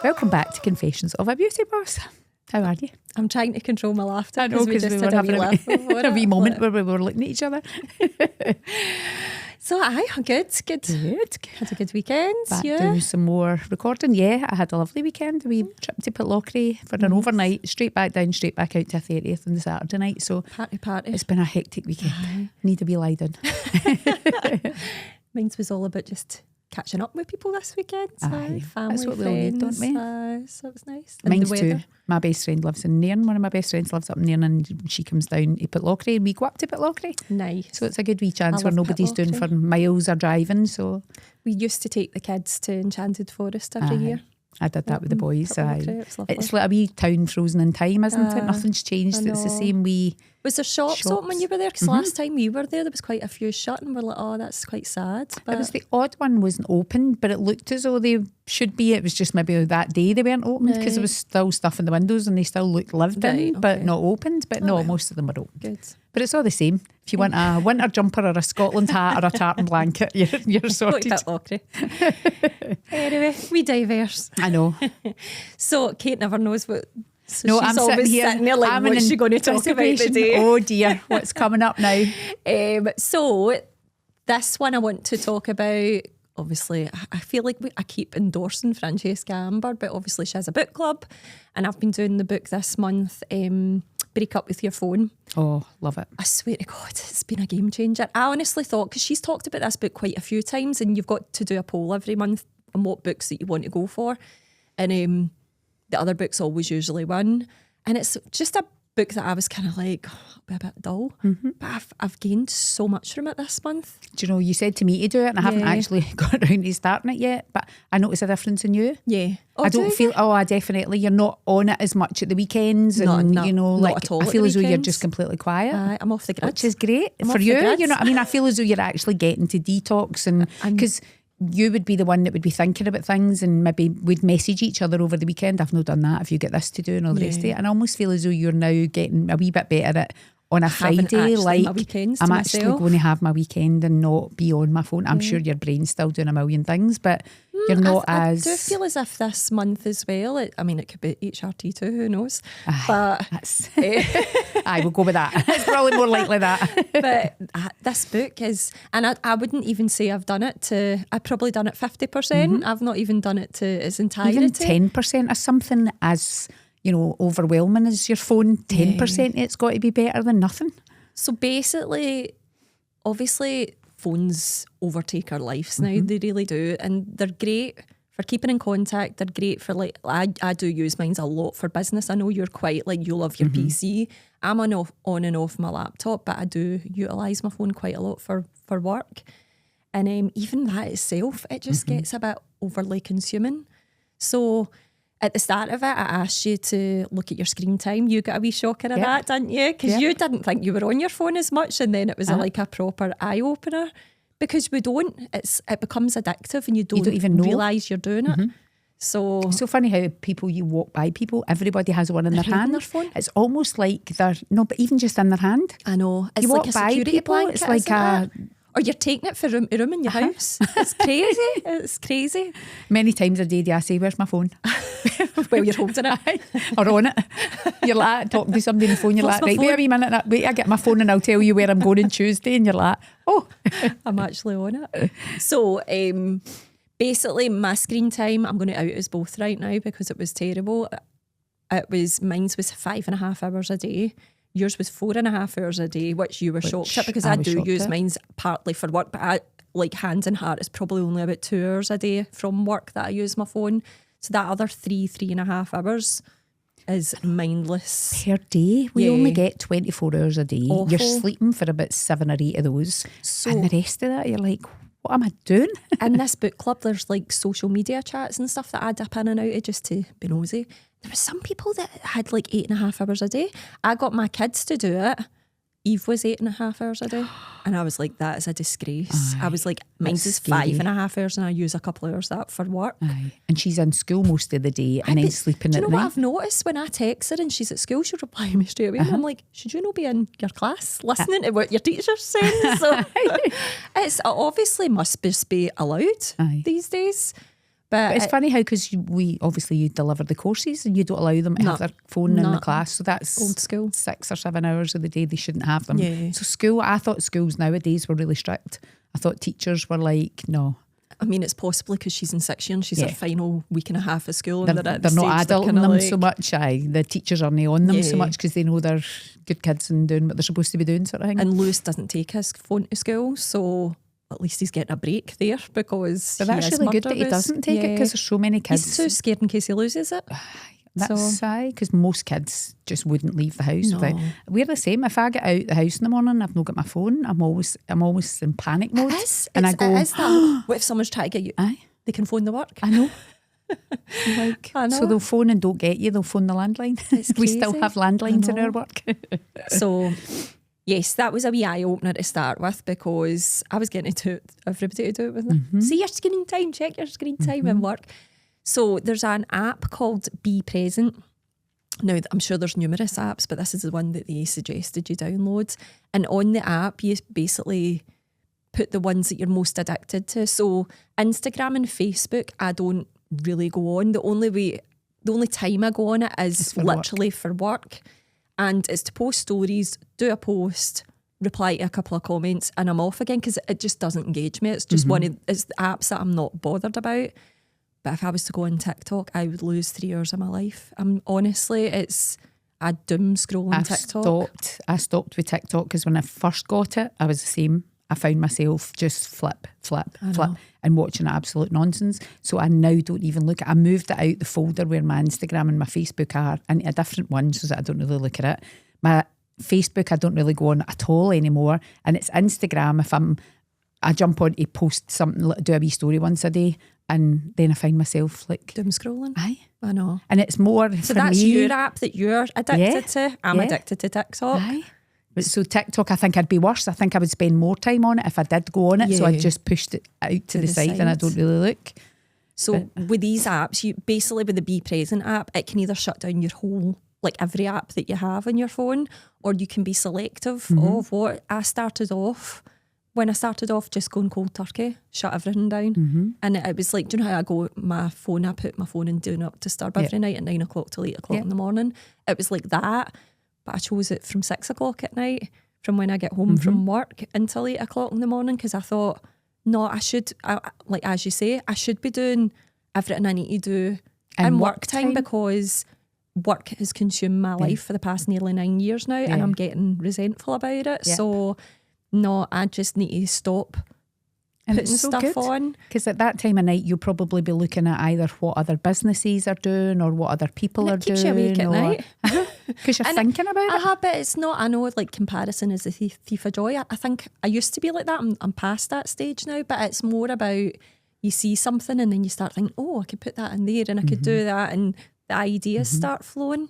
Welcome back to Confessions of a Beauty Boss. How are you? I'm trying to control my laughter. I know, because we were having a wee moment where we were looking at each other. So good. Had a good weekend. Back doing some more recording. Yeah, I had a lovely weekend. A wee trip to Pitlochry for an overnight, straight back down, straight back out to a 30th on the Saturday night. So Party. It's been a hectic weekend. Need to be lie down. Mine was all about just catching up with people this weekend. Aye, family, that's what we all need, don't we? So it was nice. And Mine's the too. weather. My best friend lives in Nairn. One of my best friends lives up in Nairn, and she comes down to Pitlochry and we go up to Pitlochry. Nice. So it's a good wee chance I where love nobody's doing Pitlochry. for miles or driving. So We used to take the kids to Enchanted Forest every Aye. year. I did that with the boys. Pitlochry, Aye. it was lovely. It's like a wee town frozen in time, isn't it? Ah, Nothing's changed. I It's the know. same wee. Was there shops open when you were there? Because last time we were there was quite a few shut, and we're like, oh, that's quite sad. But It was the odd one wasn't open, but it looked as though they should be. It was just maybe that day they weren't opened because there was still stuff in the windows and they still looked lived in, Right, but okay. not opened. But no, most of them were open. good. But it's all the same. If you want a winter jumper or a Scotland hat or a tartan blanket, you're Go to sorted. Pitlochry. Anyway, we diverse. I know. So Kate never knows what. So No, she's I'm always sitting here. sitting there like, I'm in what's she going to talk about anticipation. today? Oh dear, what's coming up now? So this one I want to talk about. Obviously, I feel like I keep endorsing Francesca Amber, but obviously she has a book club, and I've been doing the book this month. Break Up With Your Phone. Oh, love it. I swear to God, it's been a game changer. I honestly thought, because she's talked about this book quite a few times, and you've got to do a poll every month on what books that you want to go for, and the other books always usually win. And it's just a book that I was kind of like, oh, a bit dull, but I've gained so much from it this month. Do you know, you said to me to do it and I haven't Yeah. actually got around to starting it yet, but I notice a difference in you. Yeah. I don't feel, I definitely, you're not on it as much at the weekends and, No, you know, not like, at all I at feel the as though you're weekends. just completely quiet. I'm off the grid. Which is great I'm for off the you. grid. You know, I mean, I feel as though you're actually getting to detox and because you would be the one that would be thinking about things and maybe we'd message each other over the weekend. I've not done that. If you get this to do and all the rest of it. And I almost feel as though you're now getting a wee bit better at on a Having Friday, actually like my weekends to I'm actually myself. going to have my weekend and not be on my phone. I'm sure your brain's still doing a million things, but you're not I as do feel as if this month as well, it could be HRT too, who knows? Aye, But that's I will go with that. It's probably more likely that. but this book is, and I wouldn't even say I've done it to, I've probably done it 50%. I've not even done it to its entirety. Even 10% of something as, you know, overwhelming as your phone, 10% it's got to be better than nothing. So basically, obviously, phones overtake our lives now. They really do. And they're great for keeping in contact. They're great for, like, I do use mine a lot for business. I know you're quite, like, you love your PC. I'm on and off my laptop, but I do utilise my phone quite a lot for work. And even that itself, it just gets a bit overly consuming. So at the start of it, I asked you to look at your screen time. You got a wee shocker of that, didn't you? Because you didn't think you were on your phone as much, and then it was like a proper eye-opener. Because we don't, it becomes addictive and you don't even know. realise you're doing it. So It's so funny how people, you walk by people, everybody has one in their They're holding hand. their phone. It's almost like they're, no, but even just in their hand. I know, it's You like walk a by security people, blanket, it's like isn't it? Or you're taking it for room to room in your house. It's crazy. It's crazy. Many times a day do I say, where's my phone? Well, you're holding it. Or on it. You're like talking to somebody on the phone, you're What's like, my right, wait a phone? wee minute, wait, I get my phone and I'll tell you where I'm going on Tuesday. And you're like, oh. I'm actually on it. So basically my screen time, I'm going to out us both right now because it was terrible. Mine was 5.5 hours a day. Yours was 4.5 hours a day, which you were shocked at because I was do shocked use at. mine's partly for work, but I, like, hand in heart, it's probably only about 2 hours a day from work that I use my phone. So that other 3.5 hours is mindless. Per day, we Yeah. only get 24 hours a day. You're Awful. sleeping for about 7 or 8 of those. So- and the rest of that, you're like, what am I doing? In this book club, there's like social media chats and stuff that I dip in and out of just to be nosy. There were some people that had like 8.5 hours a day. I got my kids to do it. Eve was 8.5 hours a day. And I was like, that is a disgrace. I was like, mine's is scary. 5.5 hours and I use a couple of hours of that for work. Aye. And she's in school most of the day and then But sleeping do you at know what night. I've noticed when I text her and she's at school, she'll reply me straight away. And I'm like, should you not be in your class listening to what your teacher's saying? So it obviously must just be allowed Aye. these days. But it's funny how, because you deliver the courses and you don't allow them to have their phone in the class. So that's old school. 6 or 7 hours of the day they shouldn't have them. Yeah. So I thought schools nowadays were really strict. I thought teachers were like, no. I mean, it's possibly because she's in 6th year and she's her final week and a half of school. And They're not adulting them so much. The teachers aren't on them so much because they know they're good kids and doing what they're supposed to be doing, sort of thing. And Lewis doesn't take his phone to school, so at least he's getting a break there, because but that's really good that he doesn't take it, because there's so many kids. He's too scared in case he loses it. That's because most kids just wouldn't leave the house without. We're the same. If I get out the house in the morning, I've not got my phone. I'm always in panic mode. I go, what if someone's trying to get you? Aye. They can phone the work. I know. I know. So they'll phone and don't get you. They'll phone the landline. We still have landlines in our work. So yes, that was a wee eye opener to start with, because I was getting to do everybody to do it with me. See your screen time, check your screen time in work. So there's an app called Be Present. Now, I'm sure there's numerous apps, but this is the one that they suggested you download. And on the app, you basically put the ones that you're most addicted to. So Instagram and Facebook, I don't really go on. The only time I go on it is literally for work. And it's to post stories, do a post, reply to a couple of comments, and I'm off again, because it just doesn't engage me. It's just it's the apps that I'm not bothered about. But if I was to go on TikTok, I would lose 3 hours of my life. It's a doom scrolling TikTok. I stopped with TikTok because when I first got it, I was the same. I found myself just flip, and watching absolute nonsense. So I now don't even look at it. I moved it out the folder where my Instagram and my Facebook are, into a different one so that I don't really look at it. My Facebook I don't really go on at all anymore, and it's Instagram if I jump on to post something, do a wee story once a day, and then I find myself like doom scrolling. Aye. I know. And it's more so for that's me, your app that you're addicted to. I'm addicted to TikTok. Aye. So TikTok, I think I'd be worse. I think I would spend more time on it if I did go on it. So I just pushed it out to the side and I don't really look. So with these apps, you basically, with the Be Present app, it can either shut down your whole, like every app that you have on your phone, or you can be selective of what. When I started off just going cold turkey, shut everything down. And it was like, do you know how I put my phone in Do Not Disturb every night at 9 o'clock till 8 o'clock in the morning? It was like that. But I chose it from 6 o'clock at night, from when I get home from work until 8 o'clock in the morning, because I thought, no, like as you say, I should be doing everything I need to do in work time, because work has consumed my life for the past nearly 9 years now, and I'm getting resentful about it. So no, I just need to stop putting stuff on. Because at that time of night, you'll probably be looking at either what other businesses are doing or what other people are doing. It keeps you awake at night. Because you're thinking about it. But it's not, I know, like, comparison is the thief of joy. I think I used to be like that. I'm past that stage now, but it's more about, you see something and then you start thinking, oh, I could put that in there and I could do that, and the ideas start flowing.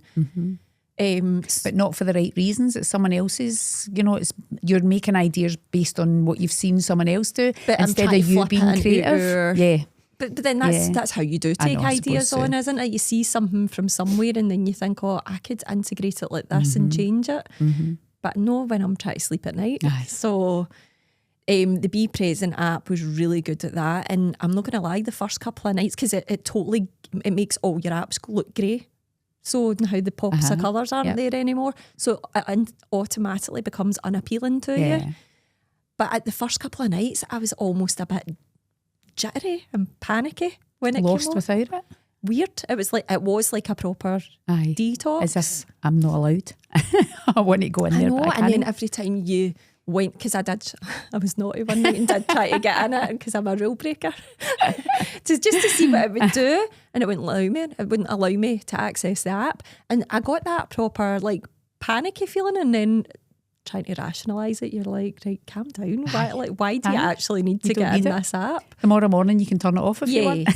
But not for the right reasons. It's someone else's, you're making ideas based on what you've seen someone else do, but instead of you being creative. But then that's how you do take ideas on, isn't it? You see something from somewhere and then you think, oh, I could integrate it like this and change it. But no, when I'm trying to sleep at night. So the Be Present app was really good at that. And I'm not going to lie, the first couple of nights, because it makes all your apps look grey. So how the pops of colours aren't there anymore. So it automatically becomes unappealing to you. But at the first couple of nights, I was almost a bit jittery and panicky when it lost came on. Without it. Weird. It was like a proper detox. Is this, I'm not allowed. I want to go in there, but I can't. And then every time you went, because I was naughty one night and did try to get in it, because I'm a rule breaker, just to see what it would do, and it wouldn't allow me to access the app, and I got that proper like panicky feeling, and then trying to rationalise it, you're like, right, calm down. Why do you actually need to get in this app? Tomorrow morning you can turn it off if you want.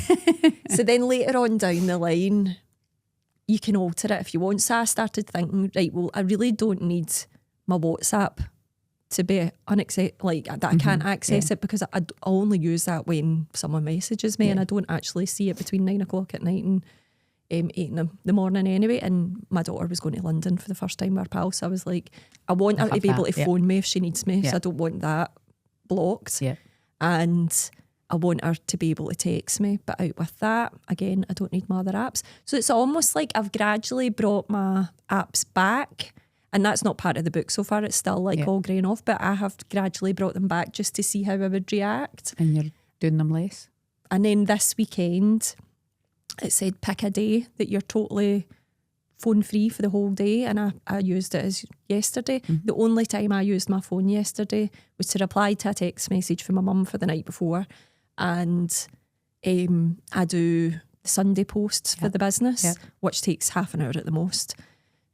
So then later on down the line, you can alter it if you want. So I started thinking, right, well, I really don't need my WhatsApp to be that I can't access it, because I only use that when someone messages me, and I don't actually see it between 9 o'clock at night and 8 in the morning anyway. And my daughter was going to London for the first time with her pal, so I was like, I want her to be able to phone me if she needs me, so I don't want that blocked. And I want her to be able to text me. But out with that, again, I don't need my other apps. So it's almost like I've gradually brought my apps back. And that's not part of the book so far. It's still like all greying off. But I have gradually brought them back just to see how I would react. And you're doing them less? And then this weekend, it said pick a day that you're totally phone free for the whole day, and I used it as yesterday. The only time I used my phone yesterday was to reply to a text message from my mum for the night before, and I do the Sunday posts for the business, which takes half an hour at the most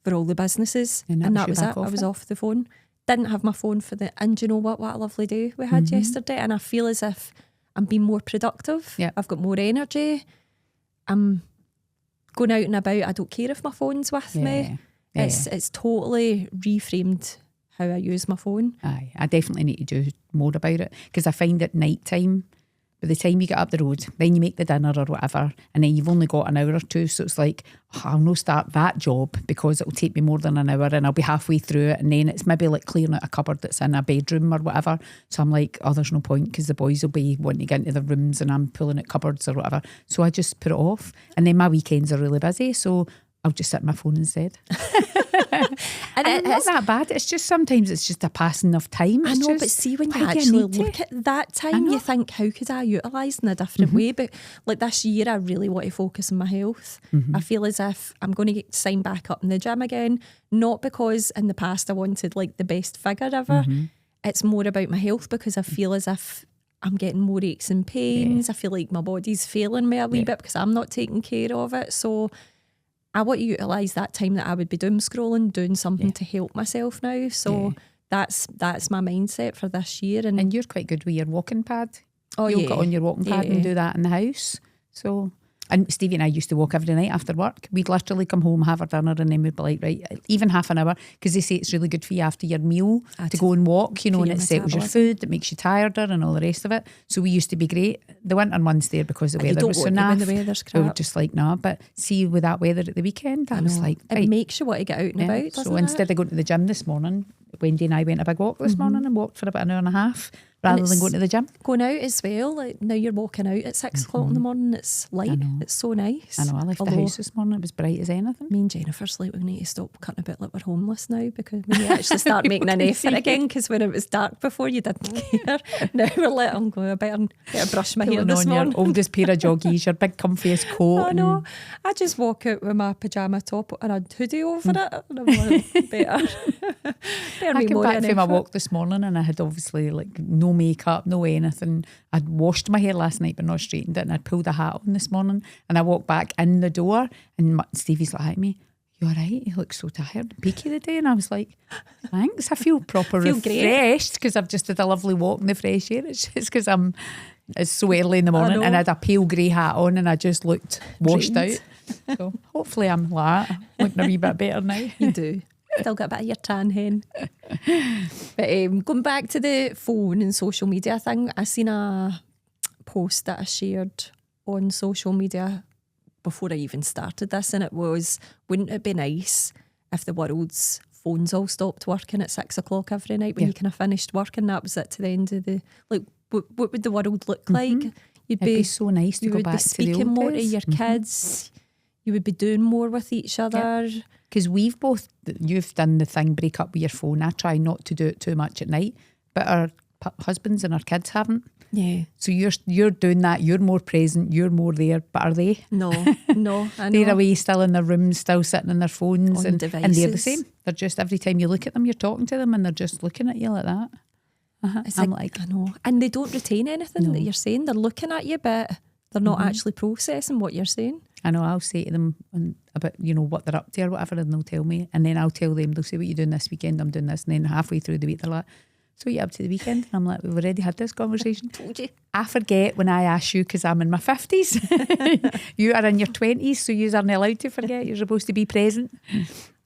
for all the businesses, and that was it. I was off the phone. Didn't have my phone for the, and do you know what a lovely day we had yesterday, and I feel as if I'm being more productive. I've got more energy. I'm going out and about. I don't care if my phone's with me. It's totally reframed how I use my phone. Aye, I definitely need to do more about it, because I find at night time, by the time you get up the road, then you make the dinner or whatever, and then you've only got an hour or two, so it's like, I'll no start that job because it'll take me more than an hour and I'll be halfway through it, and then it's maybe like clearing out a cupboard that's in a bedroom or whatever. So I'm like, oh, there's no point, because the boys will be wanting to get into their rooms and I'm pulling out cupboards or whatever. So I just put it off, and then my weekends are really busy, so I'll just sit on my phone instead. And it's not that bad. It's just sometimes it's just a passing of time. I know, but see, when you actually look at that time, you think, how could I utilise in a different way? But like this year, I really want to focus on my health. I feel as if I'm going to sign back up in the gym again, not because in the past I wanted like the best figure ever. It's more about my health, because I feel as if I'm getting more aches and pains. I feel like my body's failing me a wee bit because I'm not taking care of it. So I want to utilise that time that I would be doom scrolling, doing something to help myself now. So that's my mindset for this year. And you're quite good with your walking pad. Oh, You'll get on your walking pad and do that in the house. So, and Stevie and I used to walk every night after work. We'd literally come home, have our dinner, and then we'd be like, right, even half an hour, because they say it's really good for you after your meal to go and walk, you know, and it settles your food, it makes you tireder and all the rest of it. So we used to be great. The winter months there, because the weather was so naff, the weather's crap. we were just like, nah. But see, with that weather at the weekend, I was like, right. It makes you want to get out and about, doesn't So instead of going to the gym this morning, Wendy and I went a big walk this morning and walked for about an hour and a half, rather than going to the gym. Going out as well, like now you're walking out at 6 o'clock in the morning, it's light, it's so nice. I know, I left the house this morning, it was bright as anything. Me and Jennifer's like, we need to stop cutting a bit like we're homeless now, because we need to actually start making an effort again, because when it was dark before, you didn't care. Now we're like, I'm going, I better brush my hair this morning. Your oldest pair of joggies, your big comfiest coat. I know. I just walk out with my pyjama top and a hoodie over it, and I'm like, better I came back from my walk this morning, and I had obviously like no makeup, no anything. I'd washed my hair last night but not straightened it, and I'd pulled a hat on this morning, and I walked back in the door, and Stevie's like at me, you all right? You look so tired, peaky today. And I was like, thanks, I feel proper refreshed, because I've just had a lovely walk in the fresh air. It's just because it's so early in the morning, and I had a pale grey hat on, and I just looked washed out. So hopefully I'm like that, looking a wee bit better now. You do. Still got a bit of your tan hen. But going back to the phone and social media thing, I seen a post that I shared on social media before I even started this, and it was, wouldn't it be nice if the world's phones all stopped working at 6 o'clock every night when you kind of finished work, and that was it to the end of the, like, what would the world look like? It'd be so nice to go back to the old days. You would be speaking more to your kids. You would be doing more with each other. Because you've done the thing, break up with your phone. I try not to do it too much at night, but our husbands and our kids haven't. Yeah. So you're doing that. You're more present. You're more there. But are they? No. I know. They're away, still in their rooms, still sitting on their phones, and they're the same. They're just, every time you look at them, you're talking to them, and they're just looking at you like that. I'm like, I know. And they don't retain anything that you're saying. They're looking at you, but they're not actually processing what you're saying. I know, I'll say to them about, what they're up to or whatever, and they'll tell me, and then I'll tell them, they'll say, what are you doing this weekend? I'm doing this. And then halfway through the week, they're like, so what are you up to the weekend? And I'm like, we've already had this conversation. Told you. I forget when I ask you, because I'm in my 50s. You are in your 20s, so you aren't allowed to forget. You're supposed to be present.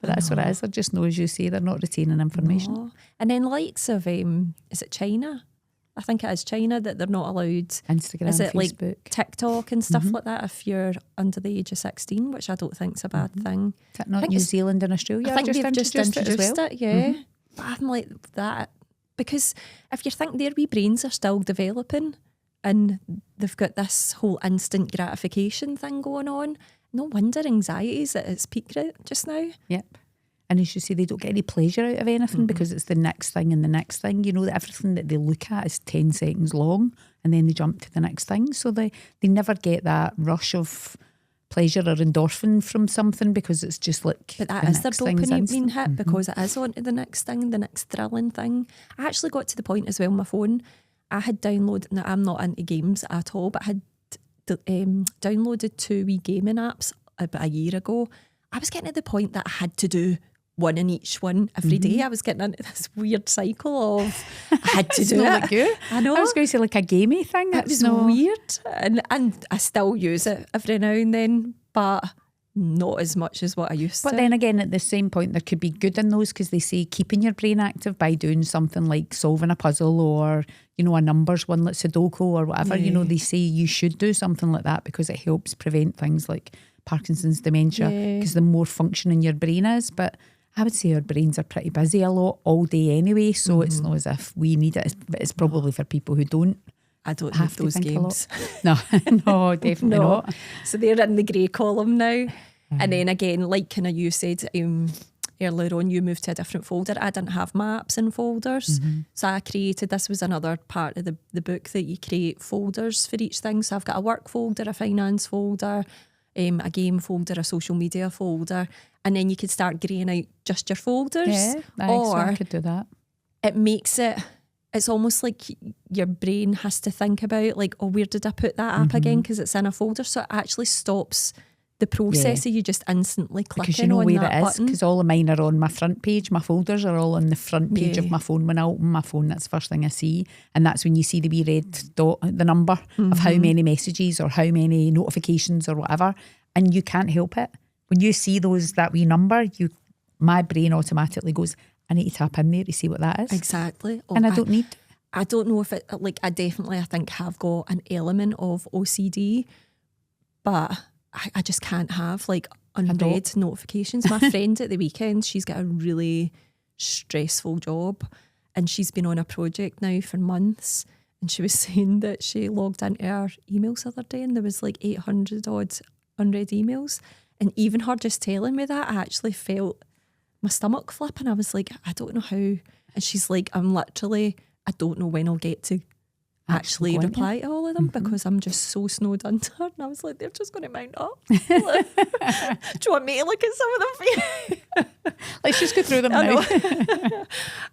But that's what it is. They're just, as you say, they're not retaining information. No. And then likes of, is it China? I think it is China that they're not allowed. Instagram, is it Facebook, like TikTok and stuff like that if you're under the age of 16, which I don't think's a bad thing. Is that not New Zealand and Australia? I think they've just introduced it, yeah. But I'm like that, because if you think their wee brains are still developing and they've got this whole instant gratification thing going on. No wonder anxiety's at its peak just now. Yep. And as you say, they don't get any pleasure out of anything because it's the next thing and the next thing. You know, that everything that they look at is 10 seconds long and then they jump to the next thing. So they never get that rush of pleasure or endorphin from something because it's just like. But that is their dopamine being hit because it is on to the next thing, the next thrilling thing. I actually got to the point as well on my phone. I had downloaded, now I'm not into games at all, but I had downloaded 2 wee gaming apps about a year ago. I was getting to the point that I had to do one in each one every day. I was getting into this weird cycle of I had to do it. Like you. I know. I was going to say like a gamey thing. It was weird. And I still use it every now and then, but not as much as what I used to. But then again, at the same point, there could be good in those because they say keeping your brain active by doing something like solving a puzzle or, you know, a numbers one like Sudoku or whatever. You know, they say you should do something like that because it helps prevent things like Parkinson's, dementia, because the more functioning your brain is. But I would say our brains are pretty busy a lot all day anyway, so it's not as if we need it. It's probably for people who don't. I don't have have those games. No, no, definitely not. So they're in the grey column now. And then again, like kind of you said earlier on, you moved to a different folder. I didn't have my apps in folders. So I created, this was another part of the book, that you create folders for each thing. So I've got a work folder, a finance folder, a game folder, a social media folder, and then you could start greying out just your folders. Yeah, or I could do that. It makes it's almost like your brain has to think about like, oh, where did I put that app again? Because it's in a folder. So it actually stops the process of you just instantly clicking because you know on where that it is, button. because all of mine are on my front page. My folders are all on the front page of my phone. When I open my phone, that's the first thing I see, and that's when you see the wee red dot, the number of how many messages or how many notifications or whatever, and you can't help it. When you see that wee number, my brain automatically goes, I need to tap in there to see what that is. Exactly. And I don't need to. I don't know if it, like, I think have got an element of OCD, but I just can't have like unread notifications. My friend at the weekend, she's got a really stressful job and she's been on a project now for months, and she was saying that she logged into her emails the other day and there was like 800 odd unread emails, and even her just telling me that, I actually felt my stomach flip, and I was like, I don't know how. And she's like, I don't know when I'll get to actually reply to all of them because I'm just so snowed under. And I was like, they're just going to mount up. Do you want me to look at some of them for you? Let's just go through them now.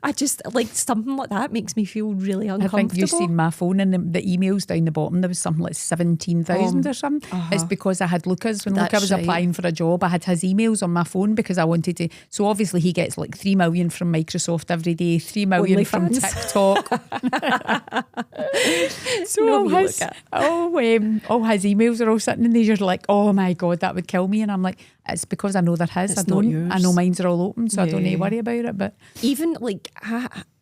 I just, like, something like that makes me feel really uncomfortable. I think you've seen my phone and the emails down the bottom, there was something like 17,000 or something. It's because I had Lucas. When Lucas was applying for a job, I had his emails on my phone because I wanted to. So obviously he gets like 3 million from Microsoft every day, 3 million from TikTok. So all his emails are all sitting in there. You're like, oh my God, that would kill me. And I'm like, it's because I know they're his. I know mine's are all open, so I don't need to worry about it. But even like,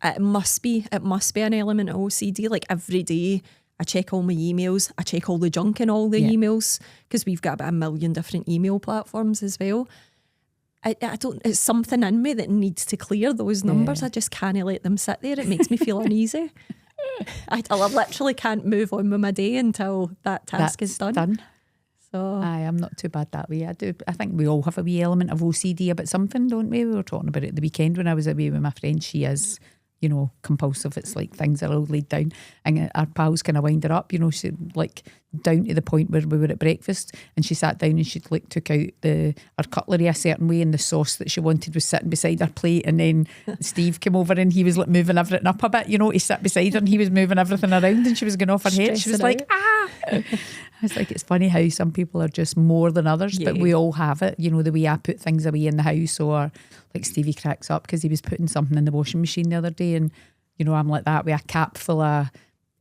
it must be an element of OCD. Like every day I check all my emails, I check all the junk in all the emails, because we've got about 1 million different email platforms as well. I don't, it's something in me that needs to clear those numbers. I just can't let them sit there. It makes me feel uneasy. I literally can't move on with my day until that task is done. So I'm not too bad that way. I think we all have a wee element of OCD about something, don't we? We were talking about it at the weekend when I was away with my friend. She is, compulsive. It's like things are all laid down, and our pals kind of wind her up. She like down to the point where we were at breakfast and she sat down and she like took out her cutlery a certain way, and the sauce that she wanted was sitting beside her plate, and then Steve came over and he was like moving everything up a bit, he sat beside her and he was moving everything around and she was going off her head. She was like, It's like, it's funny how some people are just more than others, but we all have it. The way I put things away in the house, or like Stevie cracks up because he was putting something in the washing machine the other day, and I'm like that with a cap full of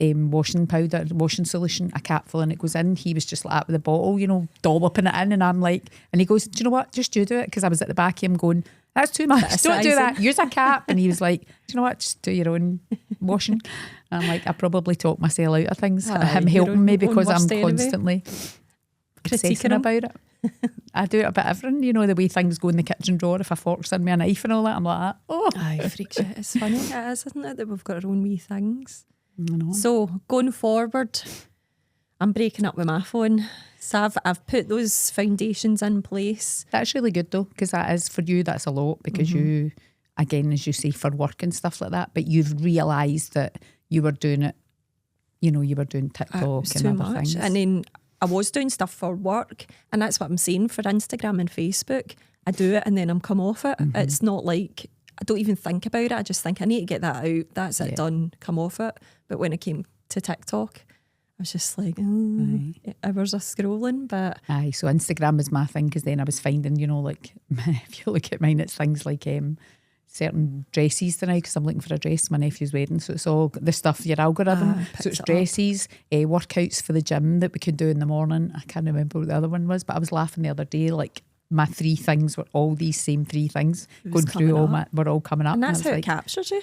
washing powder, washing solution, a cap full, and it goes in. He was just like that with a bottle, dolloping it in, and I'm like, and he goes, do you know what, just you do it, because I was at the back of him going, that's too much, don't do that, use a cap. And he was like, do you know what, just do your own washing. And I'm like, I probably talk myself out of things, him helping me, because I'm constantly critiquing about it. I do it about everything, the way things go in the kitchen drawer, if a fork's in me, a knife and all that, I'm like, oh. Aye, freaks you. It's funny, it is, isn't it, that we've got our own wee things. I know. So going forward, I'm breaking up with my phone. So I've put those foundations in place. That's really good though, because that is, for you, that's a lot, because you, again, as you say, for work and stuff like that, but you've realised that you were doing it, you know, you were doing TikTok It's and too other much. things. And then I was doing stuff for work, and that's what I'm saying for Instagram and Facebook. I do it and then I'm come off it. It's not like, I don't even think about it. I just think I need to get that out. That's it, done, come off it. But when it came to TikTok, I was just like, hours of scrolling. But Aye, so Instagram was my thing, because then I was finding, you know, like, if you look at mine, it's things like certain dresses tonight, because I'm looking for a dress my nephew's wedding. So it's all the stuff, your algorithm. So it's dresses, workouts for the gym that we could do in the morning. I can't remember what the other one was, but I was laughing the other day, like my 3 things were all these same 3 things going through were all coming up. And that's I was how like, it captures you.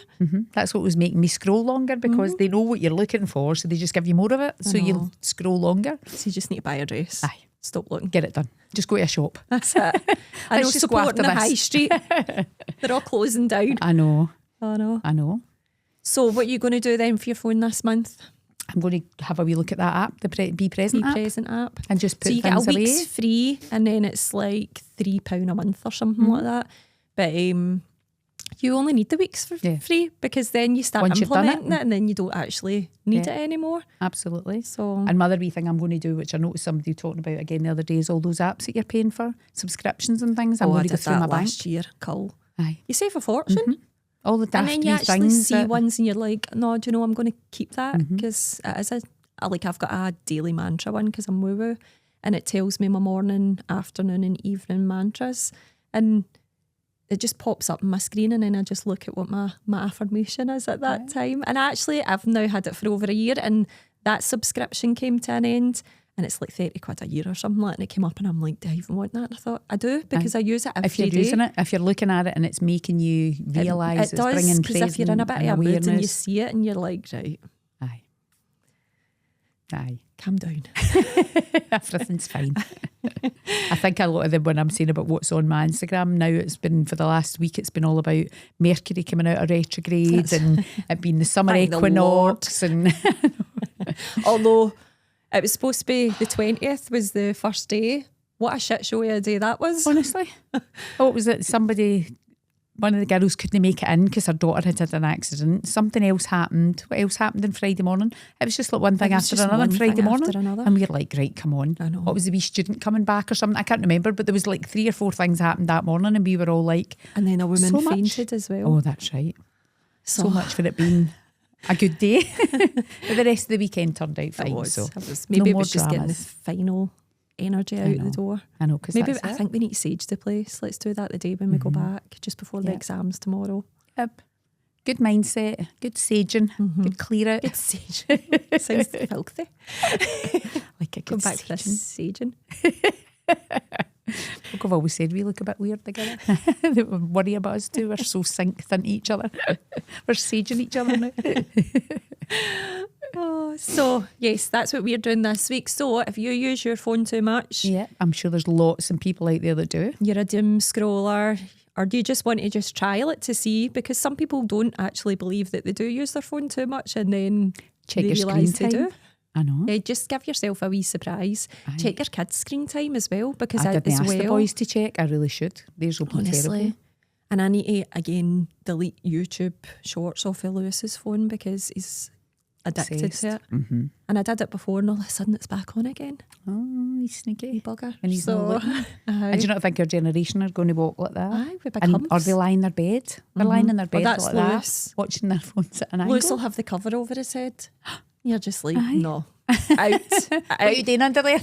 That's what was making me scroll longer, because they know what you're looking for, so they just give you more of it. So you'll scroll longer. So you just need to buy a dress. Aye. Stop looking. Get it done. Just go to a shop. That's it. I know, Let's just go supporting after the high this. street. They're all closing down. I know. I know. I know. So what are you going to do then for your phone this month? I'm going to have a wee look at that app, the Be Present Be app, Present app. and just put So you get a things away. week's free, and then it's like £3 a month or something like that. But you only need the weeks for free, because then you start Once you've done implementing it, and then you don't actually need it anymore. Absolutely. So And my other wee thing I'm going to do, which I noticed somebody talking about again the other day, is all those apps that you're paying for, subscriptions and things. I'm I going to go did through that my bank. last year. Cool. Aye. You save a fortune. All the And daft then wee you actually things see that- ones and you're like, no, do you know, I'm going to keep that, because it is I've got a daily mantra one, because I'm woo-woo, and it tells me my morning, afternoon and evening mantras, and it just pops up on my screen, and then I just look at what my affirmation is at that time. And actually I've now had it for over a year, and that subscription came to an end, and it's like 30 quid a year or something like that, and it came up and I'm like, do I even want that? And I thought, I do, because I use it every if you're day. using it, if you're looking at it and it's making you realise it it's does, bringing because present if you're in a bit of and a mood and you awareness. see it and you're like, right, Aye. Aye. calm down. Everything's fine. I think a lot of them, when I'm saying about what's on my Instagram now, it's been for the last week, it's been all about Mercury coming out of retrograde and it being the summer Thank the equinox. And Although it was supposed to be the 20th was the first day. What a shit show of a day that was. honestly, what was it? One of the girls couldn't make it in because her daughter had an accident. Something else happened. What else happened on Friday morning? It was just like one thing It was after just another on one Friday thing morning. after another. And we were like, right, come on. I know. What was the wee student coming back or something? I can't remember, but there was like 3 or 4 things happened that morning and we were all like, And then a woman so much. fainted as well. oh, that's right. So much for it being a good day. But the rest of the weekend turned out It fine. was. So It was. Maybe it more was just getting the dramas. final energy out the door. I know, because Maybe that's I it. think we need to sage the place. Let's do that the day when we go back, just before the Yeah. exams tomorrow. Yep. Good mindset, good saging, good clear out. Good sage. Sounds filthy. Like a Go good back to this saging. saging. Like I've always said, we look a bit weird together. They worry about us too. We're so synced into each other. We're saging each other now. So, yes, that's what we're doing this week. So, if you use your phone too much, Yeah, I'm sure there's lots of people out there that do. you're a doom scroller, or do you just want to just trial it to see? Because some people don't actually believe that they do use their phone too much, and then Check they your screen realise they time. do. I know. Yeah, just give yourself a wee surprise. Aye. Check your kids' screen time as well, because I didn't as ask well, the boys to check. I really should. Theirs will be honestly. terrible. And I need to again delete YouTube shorts off of Lewis's phone because he's addicted Obsessed. to it. Mm-hmm. And I did it before, and all of a sudden it's back on again. Oh, he's sneaky. Bugger. And he's not looking. aye. And do you not think our generation are going to walk like that? Aye, with big And humps. or they lie in their bed. They're lying in their bed that's like Lewis. that, watching their phones at an angle. Lewis will have the cover over his head. You're just like, Aye. no. Out. What are you doing under there?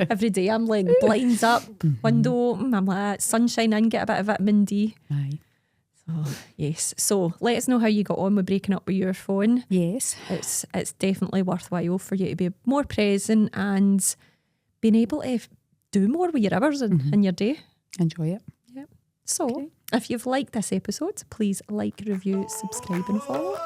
Every day I'm like, blinds up, window open. I'm like, sunshine in, get a bit of vitamin D. Aye. Yes. So let us know how you got on with breaking up with your phone. Yes. It's definitely worthwhile for you to be more present and being able to do more with your hours in your day. Enjoy it. So if you've liked this episode, please like, review, subscribe and follow.